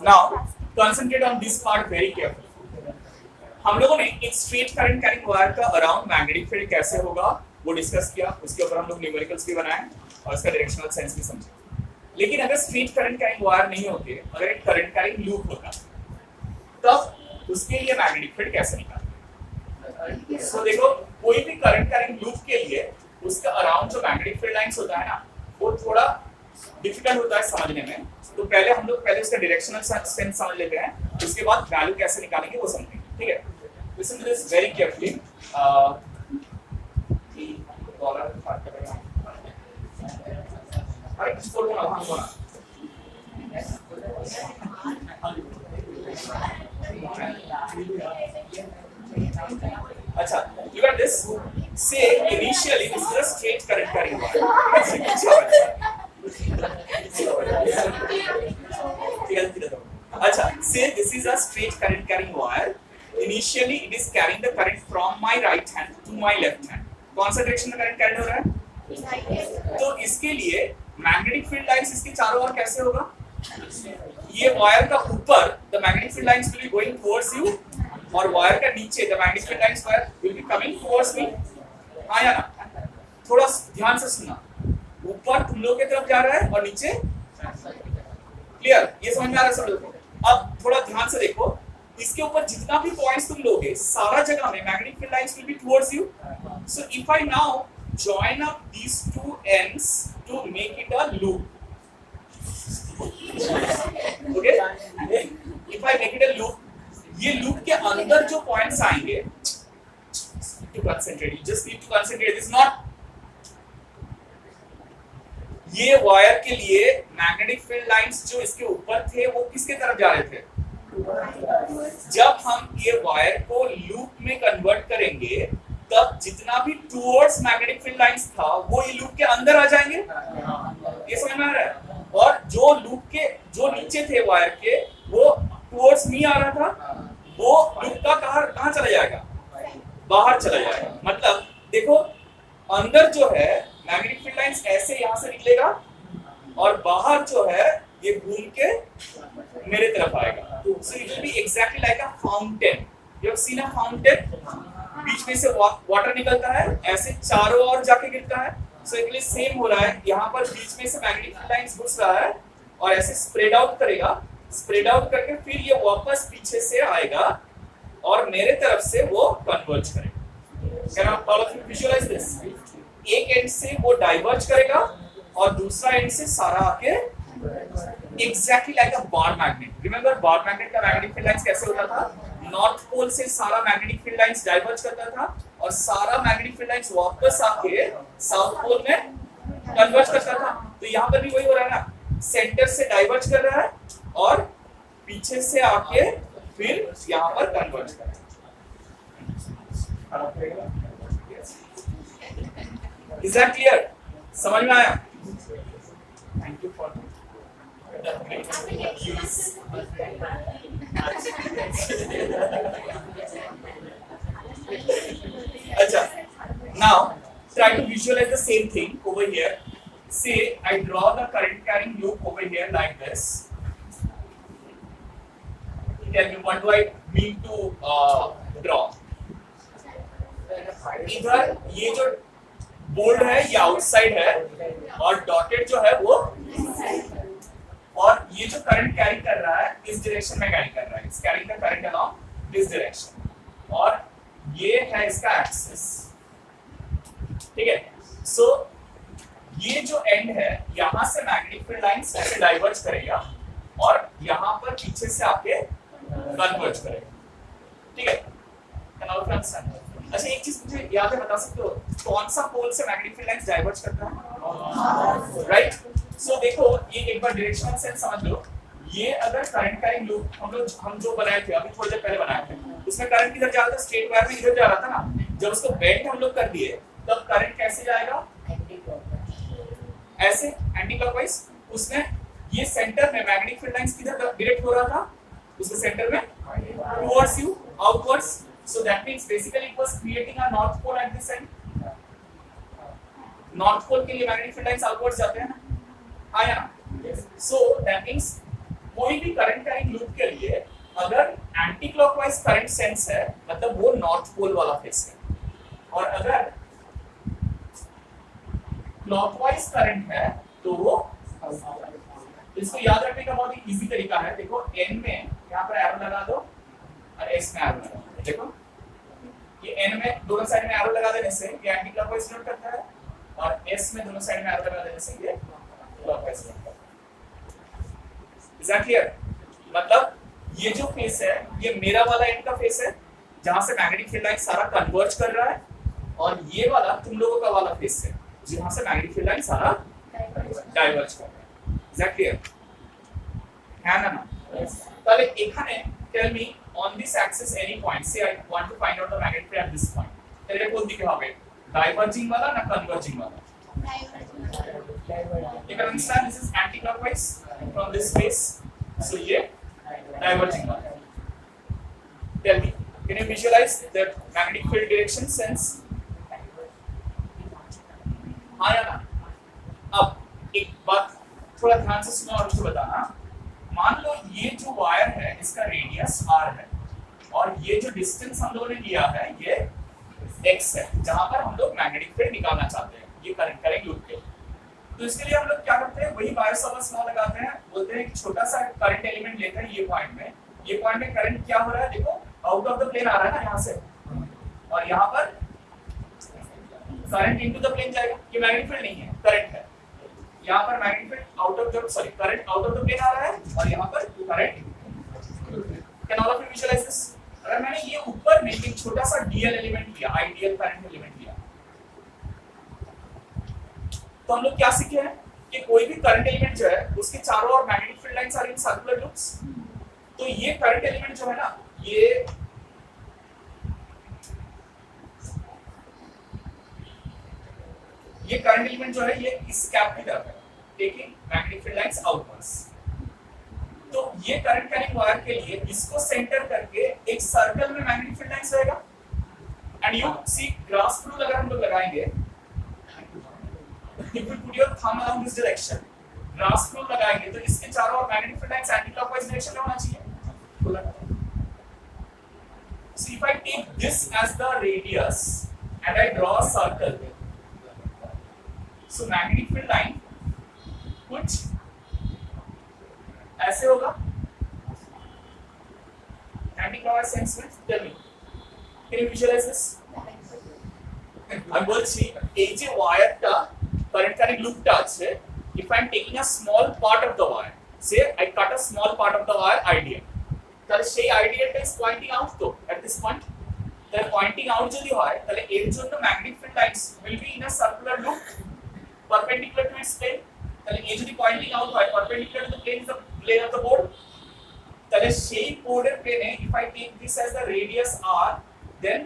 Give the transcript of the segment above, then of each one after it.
Now concentrate on this part very carefully. हम लोगों ने एक स्ट्रेट करंट कैरिंग वायर का अराउंड मैग्नेटिक फील्ड कैसे होगा वो डिस्कस किया, उसके ऊपर हम लोग न्यूमेरिकल्स भी बनाए और इसका डायरेक्शनल सेंस भी समझे। लेकिन अगर स्ट्रेट करंट कैरिंग वायर नहीं होती, अगर एक करंट कैरिंग लूप होता, तब उसके लिए मैग्नेटिक फील्ड कैसे निकालते? सो देखो, कोई भी करंट कैरिंग लूप के लिए उसका अराउंड जो मैग्नेटिक फील्ड लाइंस होता है ना, वो थोड़ा डिफिकल्ट होता है समझने में। तो पहले हम लोग उसका डायरेक्शनल सेंस समझ लेते हैं, उसके बाद वैल्यू कैसे निकालेंगे वो समझेंगे, ठीक है? Listen to this very carefully. अरे किस बोल रहा हूं ना, अच्छा, look at this. Say initially this is a straight current carrying wire. अच्छा, say this is a straight current carrying wire. Initially it is carrying the current from my right hand to my left hand. कौन सा direction में current carry हो रहा है? तो इसके लिए मैग्नेटिक फील्ड लाइंस इसके चारों ओर कैसे होगा? ये वायर का ऊपर the magnetic field lines will be going towards you, और वायर का नीचे the magnetic field lines will be coming towards me. हाँ या ना? थोड़ा ध्यान से सुनना, ऊपर तुम लोग की तरफ जा रहा है और नीचे क्लियर? ये समझ में आ रहा है सब लोगों को? अब थोड़ा ध्यान से देखो, इसके ऊपर जितना भी पॉइंट्स तुम लोगे सारा जगह में magnetic field lines will be towards you. So if I now join up these two ends to make it a loop. Okay? If I make it a loop, ये loop के अंदर जो points आएंगे, to concentrate, you just need to concentrate. This is not, ये wire के लिए magnetic field lines जो इसके ऊपर थे वो किसके तरफ जा रहे थे? जब हम ये वायर को लूप में कन्वर्ट करेंगे तब जितना भी टुवर्ड्स मैग्नेटिक फील्ड लाइंस था वो ये लूप के अंदर आ जाएंगे। ये समझ में आ रहा है? और जो लूप के जो नीचे थे वायर के वो टुवर्ड्स मी आ रहा था, वो लूप का कहां चला जाएगा? बाहर चला जाएगा। मतलब देखो, अंदर जो है मैग्नेटिक फील्ड लाइंस ऐसे यहां से निकलेगा और बाहर जो है ये घूम के मेरे तरफ आएगा। So it will be exactly like a fountain. You have seen a fountain? बीच में से वाटर निकलता है, ऐसे चारों ओर जाके गिरता है। सो इसलिए सेम हो रहा है, यहाँ पर बीच में से मैग्नेटिक फील्ड लाइंस घुस रहा है और ऐसे स्प्रेड आउट करेगा, स्प्रेड आउट करके फिर ये वापस पीछे से आएगा और मेरे तरफ से वो कन्वर्ज करेगा। Can all of you visualise this? एक एंड से वो डाइवर्ज करेगा और दूसरा एंड से सारा आके एग्जैक्टली लाइक अ bar magnet. Remember bar magnet का मैग्नेटिक फील्ड लाइंस कैसे होता था? नॉर्थ पोल से सारा मैग्नेटिक फील्ड लाइंस डाइवर्ज करता था और सारा मैग्नेटिक फील्ड लाइंस वापस आके साउथ पोल में कन्वर्ज करता था। तो यहाँ पर भी वही हो रहा है ना, सेंटर से डाइवर्ज कर रहा है और पीछे से आके फिर यहाँ पर कन्वर्ज कर रहा है। Is that clear? समझ में आया? थैंक यू फॉर अच्छा, now try to visualize the same thing over here. Say I draw the current carrying loop over here like this. Tell me what do I mean to draw? इधर ये जो bold है ये outside है और dotted जो है वो, और ये जो करंट कैरी कर रहा है इस डायरेक्शन में कैरी कर रहा है, it's carrying the current along this direction, और ये है इसका एक्सिस। ठीक है? सो ये जो एंड है यहां से मैग्नेटिक फील्ड लाइंस ऐसे डाइवर्ज करेगा और यहां पर पीछे से आके कन्वर्ज करेगा। ठीक है? Can all understand? अच्छा, एक चीज मुझे याद है, बता सकते हो कौन सा पोल से मैग्नेटिक फील्ड लाइंस डाइवर्ज करता है? राइट? सो देखो, ये एक बार डायरेक्शनल सेंस समझ लो। ये अगर करंट कैरिंग लूप हम जो बनाए थे अभी थोड़ी देर पहले बनाए थे, उसमें करंट किधर जा रहा था? स्ट्रेट वायर में इधर जा रहा था ना। जब उसको बेंड हम लोग कर दिए तब करंट कैसे जाएगा? ऐसे एंटी क्लॉकवाइज। उसमें ये सेंटर में मैग्नेटिक फील्ड लाइंस किधर डायरेक्ट हो रहा था? उसके सेंटर में towards you, outwards. So that means basically it was creating a north pole at this end. North pole के लिए मैग्नेटिक फील्ड लाइंस आउटवर्ड्स जाते हैं ना? हाँ या ना? So that means कोई भी करंट कैरिंग लूप के लिए अगर एंटी क्लॉकवाइज करंट सेंस है मतलब वो नॉर्थ पोल वाला फेस है, और अगर क्लॉकवाइज करंट है तो वो, इसको याद रखने का बहुत ही इजी तरीका है। देखो n में यहाँ पर एरो लगा दो और s में एरो लगा दो। देखो ये n में दोनों साइड में एरो लगा देने से ये एंटी क्लॉकवाइज नोट करता है, और s में दोनों साइड में एरो लगा देने से ये क्लॉकवाइज नोट करता है। Is that clear? मतलब ये जो फेस है ये मेरा वाला एंड का फेस है जहां से मैग्नेटिक फील्ड लाइन सारा कन्वर्ज कर रहा है, और ये वाला तुम लोगों का वाला फेस है जहां से मैग्नेटिक फील्ड लाइन सारा डाइवर्ज कर रहा है। Is that clear? है ना? তাহলে এখানে tell me on this axis any point, say I want to find out the magnetic field at this point, তাহলে কোন দিকে হবে? ডাইভার্জিং वाला না কনভার্জিং वाला? You can understand this is anti-clockwise from this face, so ये diverging वाला। Tell me, can you visualize the magnetic field direction sense? हाँ या ना? अब एक बात थोड़ा ध्यान से सुनो और मुझे बताना। मान लो ये जो वायर है इसका रेडियस r है, और ये जो डिस्टेंस हम लोगों ने लिया है ये x है, जहां पर हम लोग मैग्नेटिक फील्ड निकालना चाहते हैं ये करंट कैरिंग लूप के। तो इसके लिए हम लोग क्या करते हैं, वही वायर सर्वस लॉ लगाते हैं, बोलते हैं कि छोटा सा करंट एलिमेंट लेते हैं ये पॉइंट में करंट क्या हो रहा है, देखो आउट ऑफ द प्लेन आ रहा है ना यहाँ से, और यहाँ पर करंट इनटू द प्लेन जाएगा। ये मैग्नेटिक फील्ड नहीं है, करंट है। यहाँ पर magnetic field out of the current out of the plane आ रहा है, और यहाँ पर current. Can all of you visualise this? अगर मैंने ये ऊपर में एक छोटा सा डीएल एलिमेंट लिया, आइडियल करंट एलिमेंट लिया, तो हम लोग क्या सीखे हैं कि कोई भी करंट एलिमेंट जो है उसके चारों ओर magnetic field lines are in circular loops. तो ये करंट एलिमेंट जो है ना, ये करंट एलिमेंट जो है ये इस कैप की तरफ है, taking magnetic field lines outwards. तो ये करंट कैरिंग वायर के लिए इसको सेंटर करके एक सर्कल में मैग्नेटिक फील्ड लाइंस रहेगा, and you sea grass rule अगर हम लोग लगाएंगे, if you put your thumb along this direction, grasp rule लगाएंगे तो इसके चारों ओर magnetic field lines anti clockwise direction में होना चाहिए। So if I take this as the radius and I draw a circle, so magnetic field line कुछ ऐसे होगा एंटी क्लॉकवाइज सेंस में। Tell me, can you visualise this? আমি বলছি এই যে ওয়্যারটা কারেন্ট কারিং লুপটা আছে, if I am taking a small part of the wire, say I cut a small part of the wire ideal, তাহলে সেই আইডিয়ালটা is pointing out তো at this point, তাহলে pointing out যদি হয় তাহলে এর জন্য magnetic field lines will be in a circular loop perpendicular to its plane। তাহলে এই যদি pointing out হয় perpendicular to the plane of the board, তাহলে সেই বোর্ডের প্লেনে if I take this as the radius r, then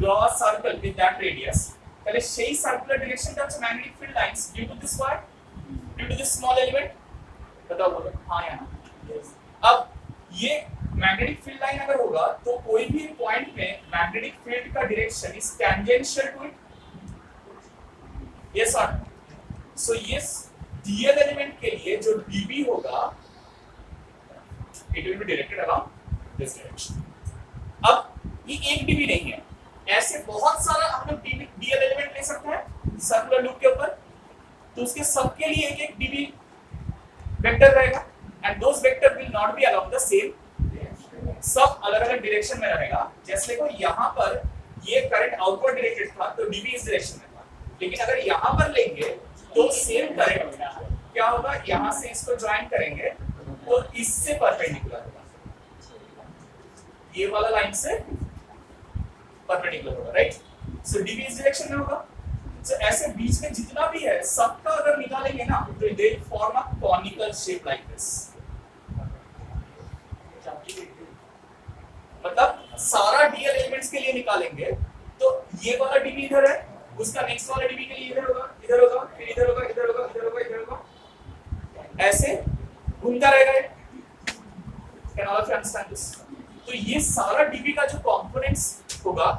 draw a circle with that radius, তাহলে সেই সার্কুলার ডাইরেকশনটা হচ্ছে magnetic field lines due to this wire, due to this small element. बताओ बोलो हाँ या ना? अब ये मैग्नेटिक फील्ड लाइन अगर होगा तो कोई भी पॉइंट में मैग्नेटिक फील्ड का direction is tangential to it, yes और सो यस डीएल एलिमेंट के लिए जो डीबी होगा it will be directed around this direction. अब ये एक डीबी नहीं है, ऐसे बहुत सारा हम लोग डीएल एलिमेंट ले सकते हैं सर्कुलर लूप के ऊपर, तो उसके सबके लिए एक एक डीबी वेक्टर रहेगा, and those vector will not be along the same, सब अलग अलग डायरेक्शन में रहेगा। जैसे देखो यहाँ पर ये करंट आउटवर्ड डायरेक्टेड था तो डीबी इस डायरेक्शन में था, लेकिन अगर यहाँ पर लेंगे तो सेम करंट क्या होगा, यहाँ से इसको ज्वाइन करेंगे तो इससे परपेंडिकुलर होगा, ये वाला लाइन से परपेंडिकुलर होगा, राइट? सो डीबी इस डायरेक्शन में होगा। सो ऐसे बीच में जितना भी है सबका अगर निकालेंगे ना तो they form a conical shape like this. मतलब सारा डीएल एलिमेंट्स के लिए निकालेंगे तो ये वाला डीबी इधर है, उसका नेक्स्ट वाला डीबी के लिए इधर होगा, इधर होगा, फिर इधर होगा, इधर होगा, इधर होगा, इधर होगा, ऐसे घूमता रहेगा। Can all of you understand this? तो ये सारा डीबी का जो कंपोनेंट्स होगा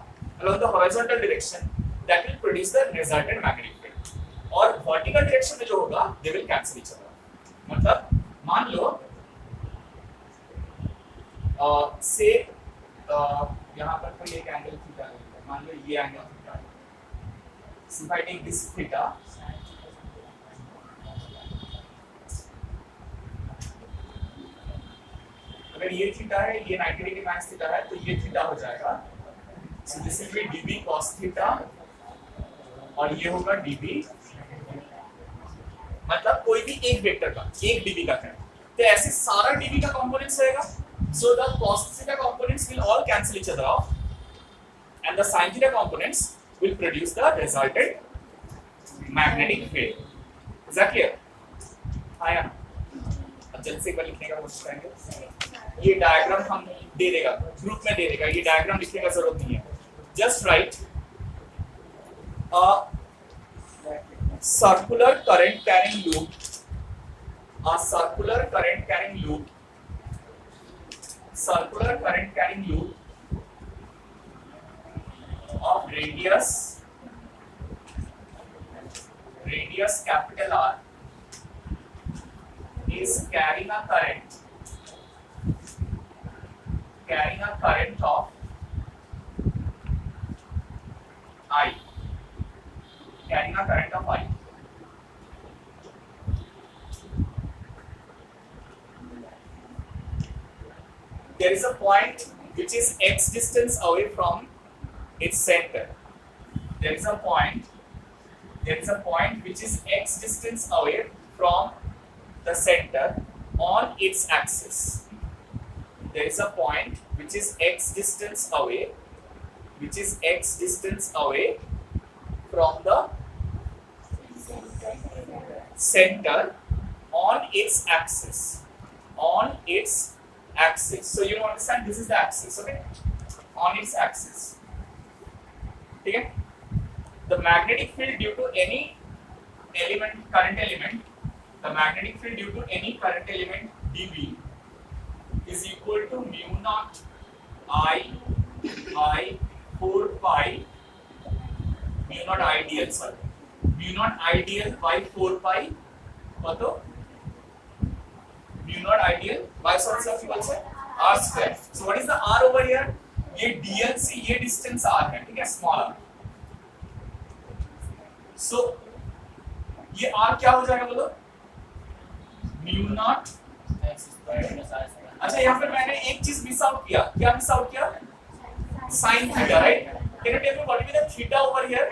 along the horizontal direction that will produce the resultant magnetic field, और vertical direction में जो होगा they will cancel each other। मतलब मान लो से यहाँ पर कोई एक एंगल थीटा लेते हैं, मान लो ये एंगल थीटा है। So if I take this theta, अगर ये थीटा है, ये 90 डिग्री माइनस थीटा है, तो ये थीटा हो जाएगा। So this will be dB cos theta और ये होगा dB, मतलब कोई भी एक वेक्टर का एक dB का है, तो ऐसे सारा dB का कंपोनेंट्स रहेगा। So the cos theta components will all cancel each other off, and the sin theta components will produce the resultant magnetic field. Is that clear? हाँ यार, अब जल्द से एक बार लिखने का कोशिश करेंगे। ये डायग्राम हम दे देगा, ग्रुप में दे देगा, ये डायग्राम लिखने का जरूरत नहीं है। Just write a circular current carrying loop, a circular current carrying loop, circular current carrying loop of radius capital R is carrying a current of I, carrying a current of I. There is a point which is x distance away from its center. There is a point which is x distance away from the center on its axis. There is a point which is x distance away from the center on its axis. So you understand, this is the axis, okay? On its axis. Okay? The magnetic field due to any current element, dB is equal to mu naught I 4 pi, mu naught ideal by 4 pi, कतो? Mu naught ideal by source of equal से r square. So what is the r over here? ये dl से ये distance r है, ठीक है, small r. So ये r क्या हो जाएगा बोलो? mu naught। अच्छा यहाँ पर मैंने एक चीज मिस आउट किया, क्या मिस आउट किया? sin theta, right? Can you tell me what will be the theta over here?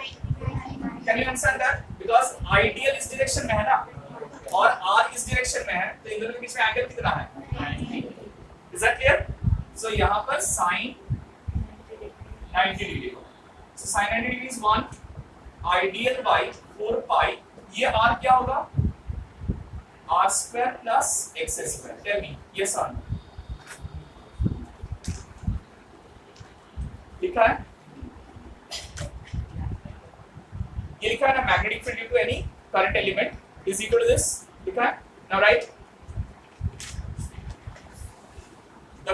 Can you understand that? Because ideal इस direction में है ना, और r इस direction में है, तो इन दोनों के बीच में एंगल कितना है? 90. Is that clear? So यहाँ पर sin 90 डिग्री होगा. So sin 90 degree is 1 ideal by 4 pi. ये r क्या होगा? r square plus x square. Tell me, yes or no? लिखा है? ये लिखा है ना, magnetic field due to any current element is equal to this, लिखा है? Now write the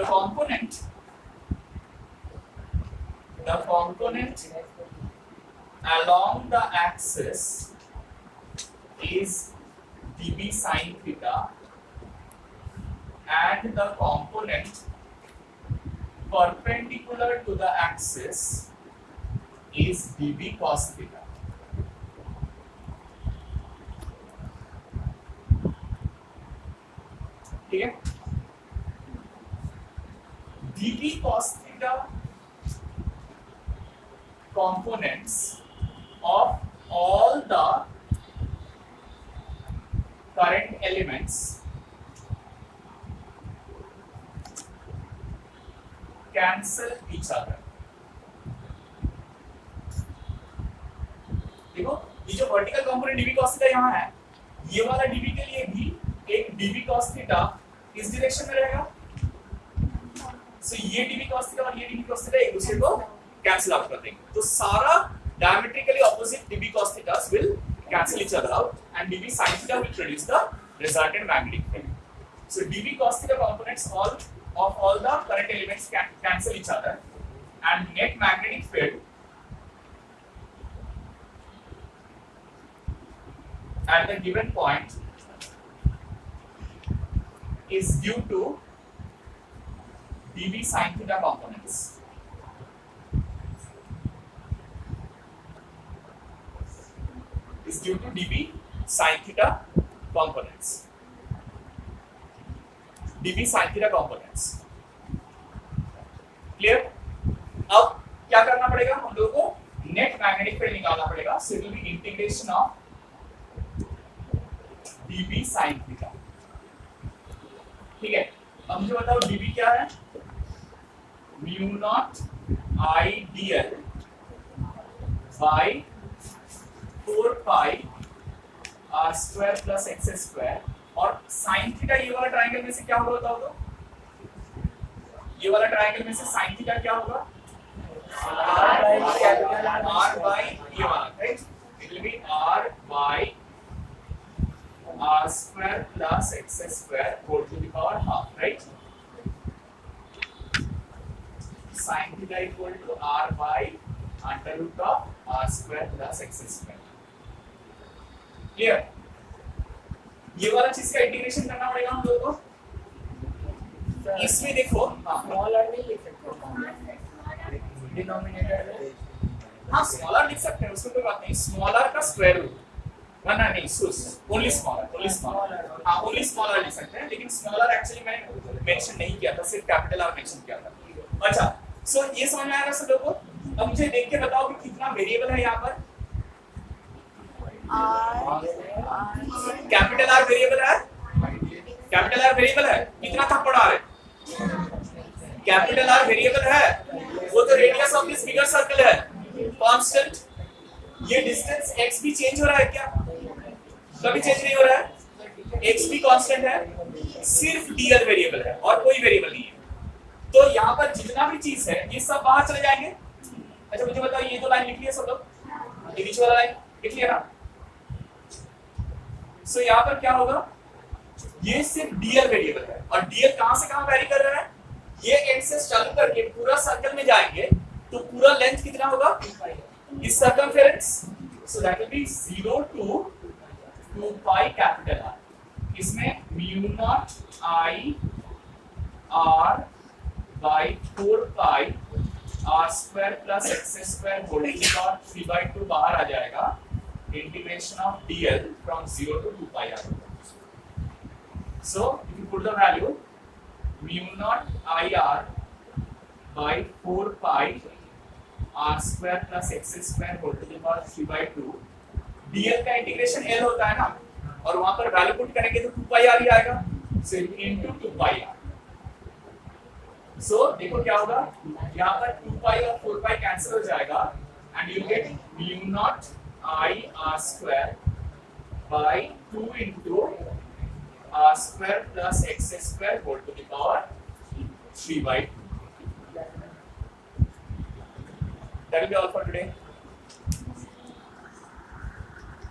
component along the axis is dB sin theta and the component perpendicular to the axis is dB cos theta. ठीक है? dB cos theta components of all the current elements cancel each other. देखो ये जो vertical component dB cos theta यहाँ है, ये वाला dB के लिए भी एक dB cos थीटा इस डायरेक्शन में रहेगा। So ये dB cos थीटा और ये dB cos थीटा एक दूसरे को कैंसिल आउट कर देंगे, तो सारा diametrically opposite dB cos thetas will cancel each other out and dB sin theta will produce the resultant magnetic field. So dB cos theta components of all the current elements can cancel each other and net magnetic field at the given point is due to dv sin theta components is due to dv sin theta components. dv sin theta components clear. अब क्या करना पड़ेगा हम लोगों को net magnetic field निकालना पड़ेगा। सो it will B integration of dv sin theta. ठीक है, अब मुझे बताओ dv क्या है। Mu naught I dl by 4 pi r square plus x square. और sin थीटा ये वाला ट्रायंगल में से क्या होगा बताओ तो। ये वाला ट्रायंगल में से sin थीटा क्या होगा। r by ये वाला, right. It will B r by r square plus x square whole to the power half, right? sin theta equal to r by under root of r square plus x square. Clear? ये वाला चीज का integration करना पड़ेगा हम लोगों को। इसमें देखो स्मॉल आर नहीं लिख सकते डिनोमिनेटर में। हाँ स्मॉल आर लिख सकते हैं, उसमें कोई बात नहीं। स्मॉल आर का स्क्वायर रूट वरना नहीं ओनली स्मॉल आर, हाँ ओनली स्मॉल आर लिख सकते हैं। लेकिन स्मॉल आर एक्चुअली मैंने मेंशन नहीं किया था, सिर्फ कैपिटल आर मेंशन किया था। अच्छा सो ये समझ में आया सब लोगों को। अब मुझे देख के बताओ कि कितना वेरिएबल है यहाँ पर। कैपिटल आर वेरिएबल है, कैपिटल आर वेरिएबल है। कितना थप्पड़ आ रहा है। कैपिटल आर वेरिएबल है, वो तो radius of this bigger circle है कांस्टेंट। ये डिस्टेंस x भी चेंज हो रहा है क्या। कभी चेंज नहीं हो रहा है, x भी कांस्टेंट है, सिर्फ dl वेरिएबल है और कोई वेरिएबल नहीं है। तो यहाँ पर जितना भी चीज है ये सब बाहर चले जाएंगे। अच्छा मुझे बताओ ये तो लाइन लिख लिया सब लोग, ये बीच वाला लाइन लिख लिया ना। सो यहाँ पर क्या होगा, ये सिर्फ dl वेरिएबल है और dl कहां से कहां वेरी कर रहा है। ये एंड से चालू करके पूरा सर्कल में जाएंगे तो पूरा लेंथ कितना होगा इस circumference. So that will be 0 to 2 pi capital R। इसमें mu naught I R by 4 pi r square plus x square whole to the power 3/2 बाहर आ जाएगा। Integration of dl from 0 to 2 pi r। So if you put the value mu naught IR by 4 pi r square plus x square whole to the power 3/2, dl का integration l होता है ना, और वहां पर वैल्यू पुट करेंगे तो 2 pi r ही आएगा। So into 2 pi r। So देखो क्या होगा, यहाँ पर 2 pi और 4 pi कैंसिल हो जाएगा and you get mu naught I r square by 2 into r square plus x square whole to the power 3/2. That will be all for today.